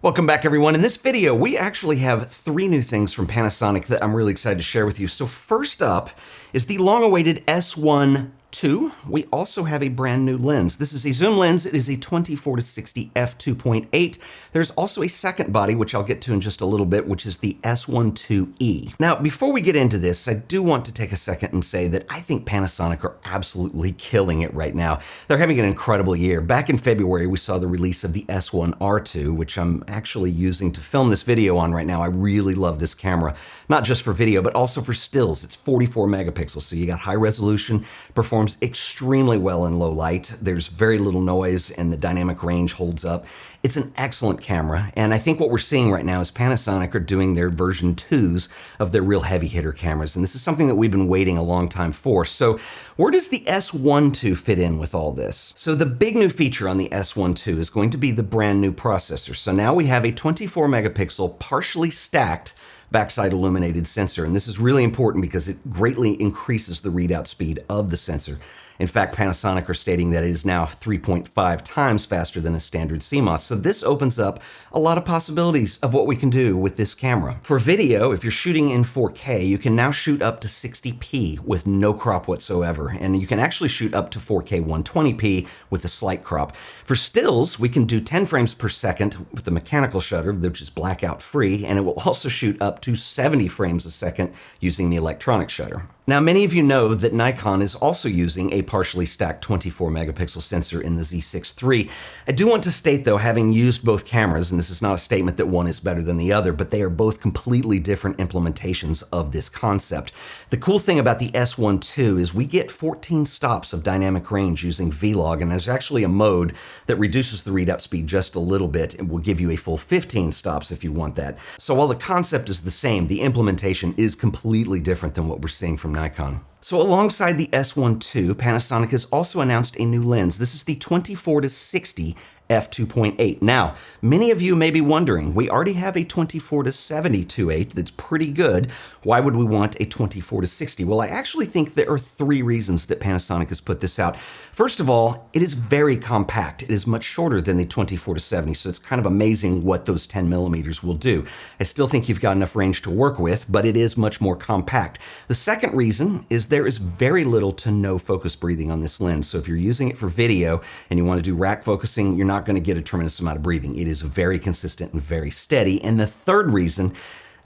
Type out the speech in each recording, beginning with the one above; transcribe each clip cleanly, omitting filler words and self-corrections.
Welcome back, everyone. In this video, we actually have three new things from Panasonic that I'm really excited to share with you. So first up is the long-awaited S1II. We also have a brand new lens. This is a zoom lens. It is a 24-60 f2.8. There's also a second body, which I'll get to in just a little bit, which is the S1II E. Now, before we get into this, I do want to take a second and say that I think Panasonic are absolutely killing it right now. They're having an incredible year. Back in February, we saw the release of the S1R2, which I'm actually using to film this video on right now. I really love this camera, not just for video, but also for stills. It's 44 megapixels, so you got high resolution, performs extremely well in low light. There's very little noise and the dynamic range holds up. It's an excellent camera, and I think what we're seeing right now is Panasonic are doing their version 2s of their real heavy hitter cameras, and this is something that we've been waiting a long time for. So where does the S12 fit in with all this? So the big new feature on the S12 is going to be the brand new processor. So now we have a 24 megapixel partially stacked backside illuminated sensor. And this is really important because it greatly increases the readout speed of the sensor. In fact, Panasonic are stating that it is now 3.5 times faster than a standard CMOS. So this opens up a lot of possibilities of what we can do with this camera. For video, if you're shooting in 4K, you can now shoot up to 60p with no crop whatsoever. And you can actually shoot up to 4K 120p with a slight crop. For stills, we can do 10 frames per second with the mechanical shutter, which is blackout free, and it will also shoot up to 70 frames a second using the electronic shutter. Now, many of you know that Nikon is also using a partially stacked 24 megapixel sensor in the Z6 III. I do want to state though, having used both cameras, and this is not a statement that one is better than the other, but they are both completely different implementations of this concept. The cool thing about the S12 is we get 14 stops of dynamic range using V-Log, and there's actually a mode that reduces the readout speed just a little bit and will give you a full 15 stops if you want that. So while the concept is the same, the implementation is completely different than what we're seeing from Nikon. So alongside the S12, Panasonic has also announced a new lens. This is the 24-60 f2.8. Now, many of you may be wondering, we already have a 24-70 2.8 that's pretty good. Why would we want a 24-60? Well, I actually think there are three reasons that Panasonic has put this out. First of all, it is very compact. It is much shorter than the 24-70, so it's kind of amazing what those 10 millimeters will do. I still think you've got enough range to work with, but it is much more compact. The second reason is there is very little to no focus breathing on this lens. So if you're using it for video and you want to do rack focusing, you're not going to get a tremendous amount of breathing. It is very consistent and very steady. And the third reason,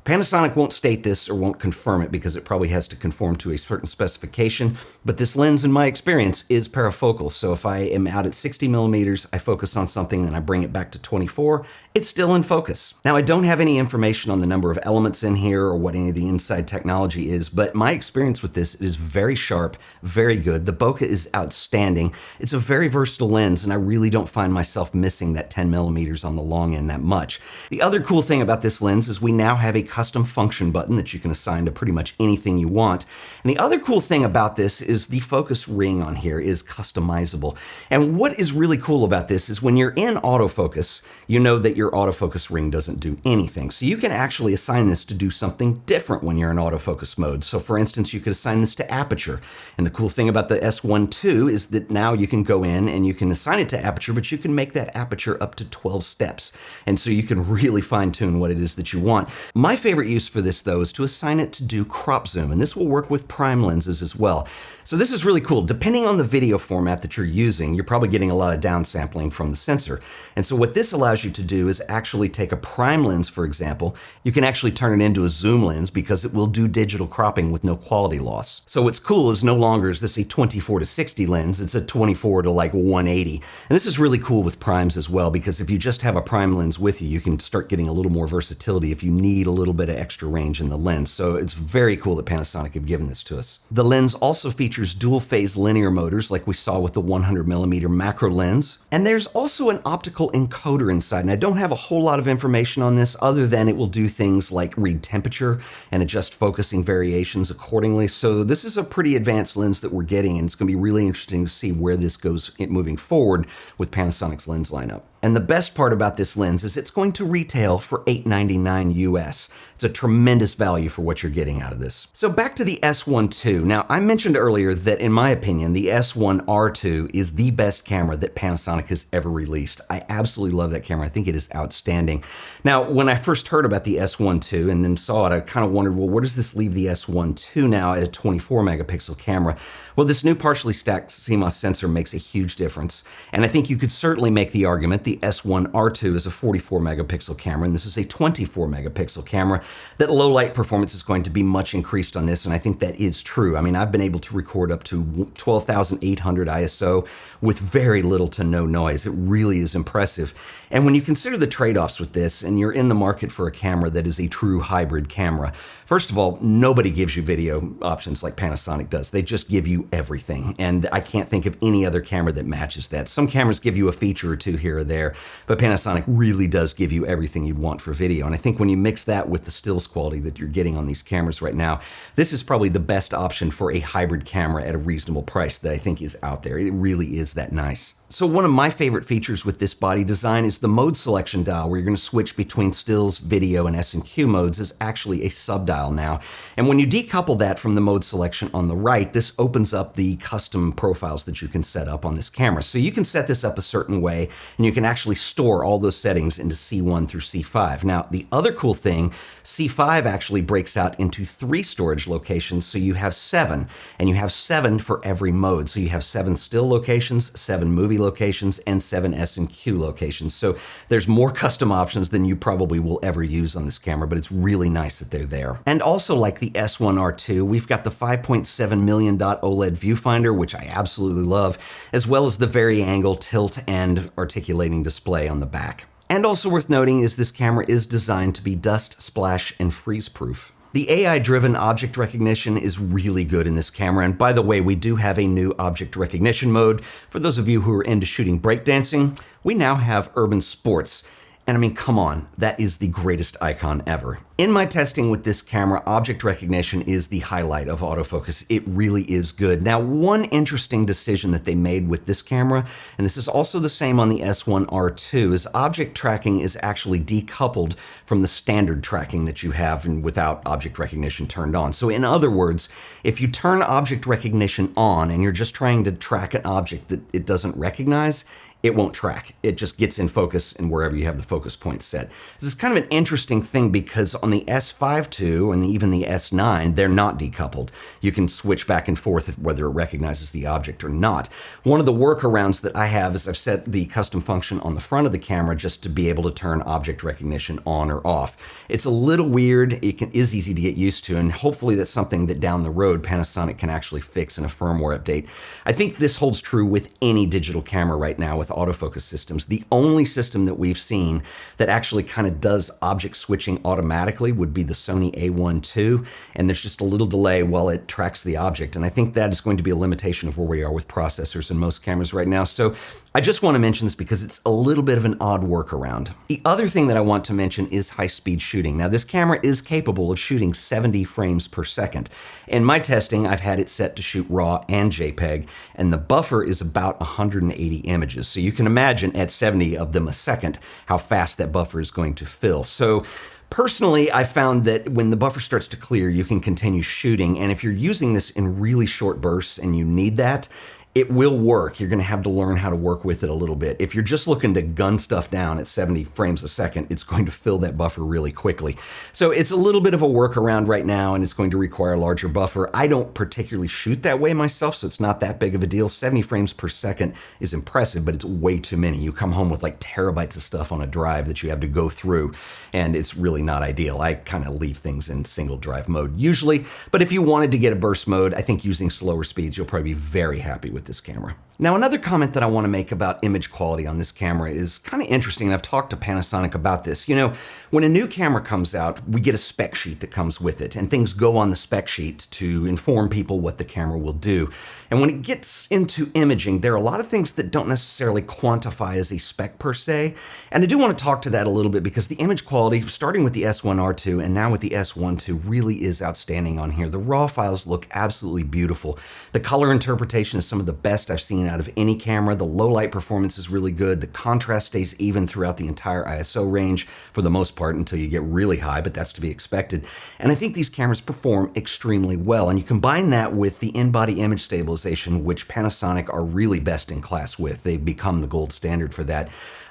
Panasonic won't state this or won't confirm it because it probably has to conform to a certain specification, but this lens, in my experience, is parafocal. So if I am out at 60 millimeters, I focus on something and I bring it back to 24, it's still in focus. Now, I don't have any information on the number of elements in here or what any of the inside technology is, but my experience with this is very sharp, very good. The bokeh is outstanding. It's a very versatile lens, and I really don't find myself missing that 10 millimeters on the long end that much. The other cool thing about this lens is we now have a custom function button that you can assign to pretty much anything you want. And the other cool thing about this is the focus ring on here is customizable. And what is really cool about this is when you're in autofocus, you know that your autofocus ring doesn't do anything. So you can actually assign this to do something different when you're in autofocus mode. So for instance, you could assign this to aperture. And the cool thing about the S12 is that now you can go in and you can assign it to aperture, but you can make that aperture up to 12 steps. And so you can really fine tune what it is that you want. My favorite use for this though is to assign it to do crop zoom, and this will work with prime lenses as well. So this is really cool. Depending on the video format that you're using, you're probably getting a lot of downsampling from the sensor. And so what this allows you to do is actually take a prime lens, for example. You can actually turn it into a zoom lens because it will do digital cropping with no quality loss. So what's cool is no longer is this a 24-60 lens, it's a 24 to like 180. And this is really cool with primes as well, because if you just have a prime lens with you, you can start getting a little more versatility if you need a little bit of extra range in the lens. So it's very cool that Panasonic have given this to us. The lens also features dual phase linear motors like we saw with the 100mm macro lens. And there's also an optical encoder inside. And I don't have a whole lot of information on this other than it will do things like read temperature and adjust focusing variations accordingly. So this is a pretty advanced lens that we're getting, and it's going to be really interesting to see where this goes moving forward with Panasonic's lens lineup. And the best part about this lens is it's going to retail for $899 US. It's a tremendous value for what you're getting out of this. So back to the S1II. Now, I mentioned earlier that in my opinion, the S1R2 is the best camera that Panasonic has ever released. I absolutely love that camera. I think it is outstanding. Now, when I first heard about the S1II and then saw it, I kind of wondered, well, where does this leave the S1II now at a 24 megapixel camera? Well, this new partially stacked CMOS sensor makes a huge difference. And I think you could certainly make the argument the S1R2 is a 44 megapixel camera, and this is a 24 megapixel camera, that low light performance is going to be much increased on this. And I think that is true. I mean, I've been able to record up to 12,800 ISO with very little to no noise. It really is impressive. And when you consider the trade-offs with this, and you're in the market for a camera that is a true hybrid camera, first of all, nobody gives you video options like Panasonic does. They just give you everything. And I can't think of any other camera that matches that. Some cameras give you a feature or two here or there, but Panasonic really does give you everything you'd want for video. And I think when you mix that with the stills quality that you're getting on these cameras right now, this is probably the best option for a hybrid camera at a reasonable price that I think is out there. It really is that nice. So one of my favorite features with this body design is the mode selection dial, where you're going to switch between stills, video, and S&Q modes is actually a sub-dial now. And when you decouple that from the mode selection on the right, this opens up the custom profiles that you can set up on this camera. So you can set this up a certain way, and you can actually store all those settings into C1 through C5. Now, the other cool thing, C5 actually breaks out into 3 storage locations, so you have 7, and you have 7 for every mode. So you have 7 still locations, 7 movie locations, and 7 S&Q locations. So there's more custom options than you probably will ever use on this camera, but it's really nice that they're there. And also, like the S1R2, we've got the 5.7 million dot OLED viewfinder, which I absolutely love, as well as the vari-angle tilt and articulating display on the back. And also worth noting is this camera is designed to be dust, splash, and freeze-proof. The AI-driven object recognition is really good in this camera, and by the way, we do have a new object recognition mode. For those of you who are into shooting breakdancing, we now have urban sports. And I mean, come on, that is the greatest icon ever. In my testing with this camera, object recognition is the highlight of autofocus. It really is good. Now, one interesting decision that they made with this camera, and this is also the same on the S1R2, is object tracking is actually decoupled from the standard tracking that you have without object recognition turned on. So in other words, if you turn object recognition on and you're just trying to track an object that it doesn't recognize, it won't track. It just gets in focus and wherever you have the focus point set. This is kind of an interesting thing because on the S1II and even the S9, they're not decoupled. You can switch back and forth whether it recognizes the object or not. One of the workarounds that I have is I've set the custom function on the front of the camera just to be able to turn object recognition on or off. It's a little weird. It is easy to get used to, and hopefully that's something that down the road Panasonic can actually fix in a firmware update. I think this holds true with any digital camera right now with autofocus systems. The only system that we've seen that actually kind of does object switching automatically would be the Sony A1II, and there's just a little delay while it tracks the object, and I think that is going to be a limitation of where we are with processors in most cameras right now. So I just want to mention this because it's a little bit of an odd workaround. The other thing that I want to mention is high-speed shooting. Now, this camera is capable of shooting 70 frames per second. In my testing, I've had it set to shoot RAW and JPEG, and the buffer is about 180 images. So you can imagine at 70 of them a second how fast that buffer is going to fill. So personally, I found that when the buffer starts to clear, you can continue shooting. And if you're using this in really short bursts and you need that, it will work. You're going to have to learn how to work with it a little bit. If you're just looking to gun stuff down at 70 frames a second, it's going to fill that buffer really quickly. So it's a little bit of a workaround right now, and it's going to require a larger buffer. I don't particularly shoot that way myself, so it's not that big of a deal. 70 frames per second is impressive, but it's way too many. You come home with like terabytes of stuff on a drive that you have to go through, and it's really not ideal. I kind of leave things in single drive mode usually, but if you wanted to get a burst mode, I think using slower speeds, you'll probably be very happy with this camera. Now, another comment that I want to make about image quality on this camera is kind of interesting, and I've talked to Panasonic about this. You know, when a new camera comes out, we get a spec sheet that comes with it, and things go on the spec sheet to inform people what the camera will do. And when it gets into imaging, there are a lot of things that don't necessarily quantify as a spec per se, and I do want to talk to that a little bit because the image quality, starting with the S1R2 and now with the S1II, really is outstanding on here. The raw files look absolutely beautiful. The color interpretation is some of the best I've seen seen out of any camera. The low light performance is really good. The contrast stays even throughout the entire ISO range for the most part until you get really high, but that's to be expected. And I think these cameras perform extremely well. And you combine that with the in-body image stabilization, which Panasonic are really best in class with. They've become the gold standard for that.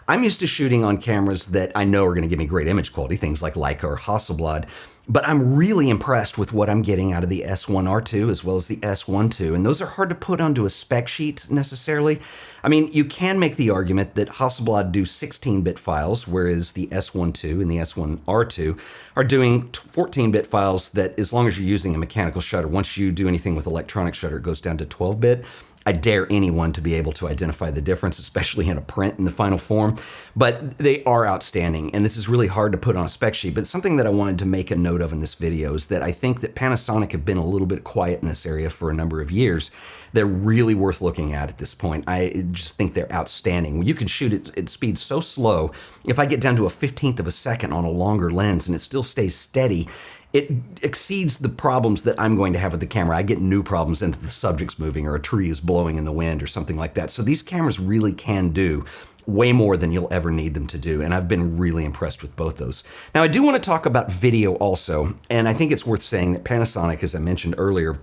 I'm used to shooting on cameras that I know are going to give me great image quality, things like Leica or Hasselblad, but I'm really impressed with what I'm getting out of the S1R2 as well as the S12, and those are hard to put onto a spec sheet necessarily. I mean, you can make the argument that Hasselblad do 16-bit files, whereas the S12 and the S1R2 are doing 14-bit files that, as long as you're using a mechanical shutter, once you do anything with electronic shutter, it goes down to 12-bit. I dare anyone to be able to identify the difference, especially in a print in the final form, but they are outstanding, and this is really hard to put on a spec sheet, but something that I wanted to make a note of in this video is that I think that Panasonic have been a little bit quiet in this area for a number of years. They're really worth looking at this point. I just think they're outstanding. You can shoot at speeds so slow. If I get down to a 15th of a second on a longer lens and it still stays steady, it exceeds the problems that I'm going to have with the camera. I get new problems if the subject's moving or a tree is blowing in the wind or something like that. So these cameras really can do way more than you'll ever need them to do, and I've been really impressed with both those. Now, I do want to talk about video also, and I think it's worth saying that Panasonic, as I mentioned earlier,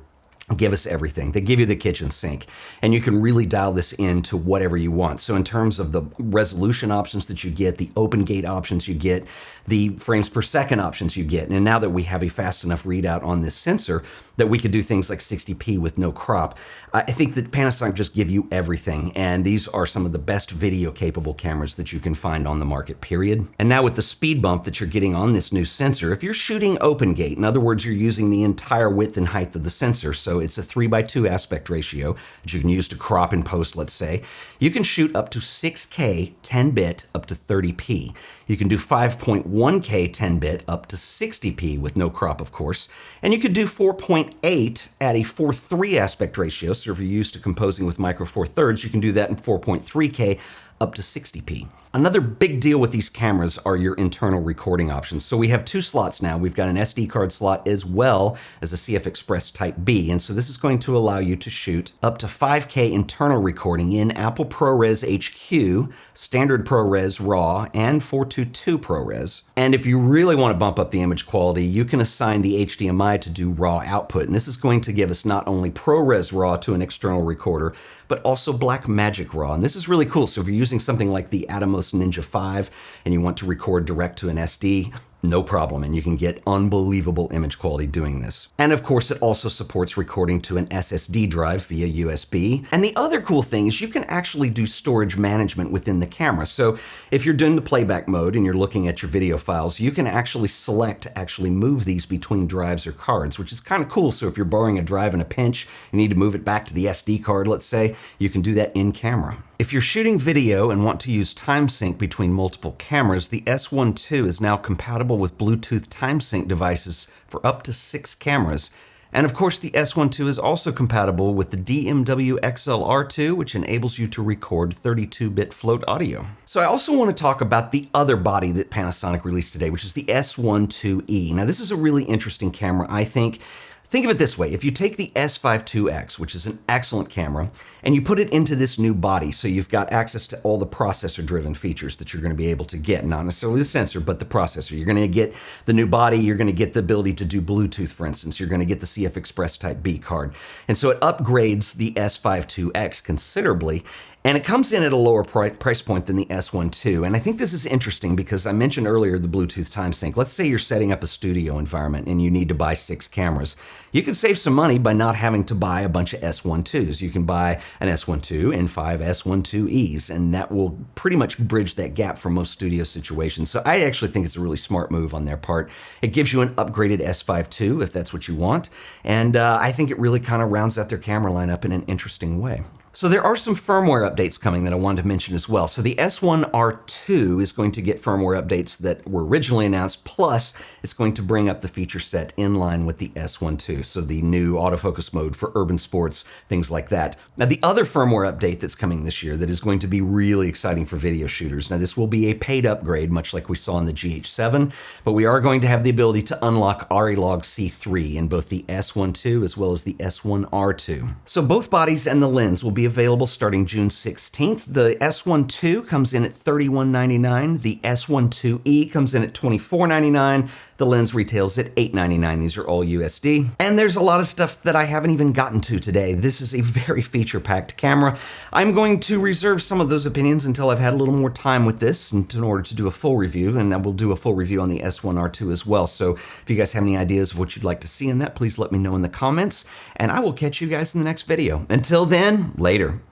give us everything. They give you the kitchen sink, and you can really dial this into whatever you want. So in terms of the resolution options that you get, the open gate options you get, the frames per second options you get, and now that we have a fast enough readout on this sensor that we could do things like 60p with no crop, I think that Panasonic just give you everything, and these are some of the best video capable cameras that you can find on the market, period. And now with the speed bump that you're getting on this new sensor, if you're shooting open gate, in other words, you're using the entire width and height of the sensor, so it's a 3:2 aspect ratio that you can use to crop in post, let's say, you can shoot up to 6K 10-bit up to 30p. You can do 5.1K 10-bit up to 60p with no crop, of course, and you could do 4.8 at a 4:3 aspect ratio. So if you're used to composing with micro four thirds, you can do that in 4.3K up to 60p. Another big deal with these cameras are your internal recording options. So we have two slots now. We've got an SD card slot as well as a CF Express Type B. And so this is going to allow you to shoot up to 5K internal recording in Apple ProRes HQ, Standard ProRes RAW, and 422 ProRes. And if you really want to bump up the image quality, you can assign the HDMI to do RAW output. And this is going to give us not only ProRes RAW to an external recorder, but also Blackmagic RAW. And this is really cool. So if you're using something like the Atomos Ninja 5 and you want to record direct to an SD, no problem, and you can get unbelievable image quality doing this. And of course, it also supports recording to an SSD drive via USB. And the other cool thing is you can actually do storage management within the camera. So if you're doing the playback mode and you're looking at your video files, you can actually select to actually move these between drives or cards, which is kind of cool. So if you're borrowing a drive in a pinch, you need to move it back to the SD card, let's say, you can do that in camera. If you're shooting video and want to use time sync between multiple cameras, the S1II is now compatible with Bluetooth time sync devices for up to 6 cameras. And of course, the S1II is also compatible with the DMW XLR2, which enables you to record 32-bit float audio. So I also want to talk about the other body that Panasonic released today, which is the S1II E. Now, this is a really interesting camera, I think. Think of it this way. If you take the S52X, which is an excellent camera, and you put it into this new body, so you've got access to all the processor-driven features that you're going to be able to get, not necessarily the sensor, but the processor. You're going to get the new body, you're going to get the ability to do Bluetooth, for instance, you're going to get the CF Express Type B card. And so it upgrades the S52X considerably, and it comes in at a lower price point than the S1II. And I think this is interesting because I mentioned earlier the Bluetooth time sync. Let's say you're setting up a studio environment and you need to buy 6 cameras. You can save some money by not having to buy a bunch of S1IIs. You can buy an S1II and 5 S1II Es, and that will pretty much bridge that gap for most studio situations. So I actually think it's a really smart move on their part. It gives you an upgraded S5II if that's what you want, and I think it really kind of rounds out their camera lineup in an interesting way. So there are some firmware updates coming that I wanted to mention as well. So the S1R2 is going to get firmware updates that were originally announced, plus it's going to bring up the feature set in line with the S1II. So the new autofocus mode for urban sports, things like that. Now the other firmware update that's coming this year that is going to be really exciting for video shooters. Now this will be a paid upgrade, much like we saw in the GH7, but we are going to have the ability to unlock RA-Log C3 in both the S1II as well as the S1R2. So both bodies and the lens will be be available starting June 16th. The S12 comes in at $31.99. The S12 E comes in at $24.99. The lens retails at $8.99. These are all USD. And there's a lot of stuff that I haven't even gotten to today. This is a very feature-packed camera. I'm going to reserve some of those opinions until I've had a little more time with this in order to do a full review, and I will do a full review on the S1R2 as well. So if you guys have any ideas of what you'd like to see in that, please let me know in the comments, and I will catch you guys in the next video. Until then, later.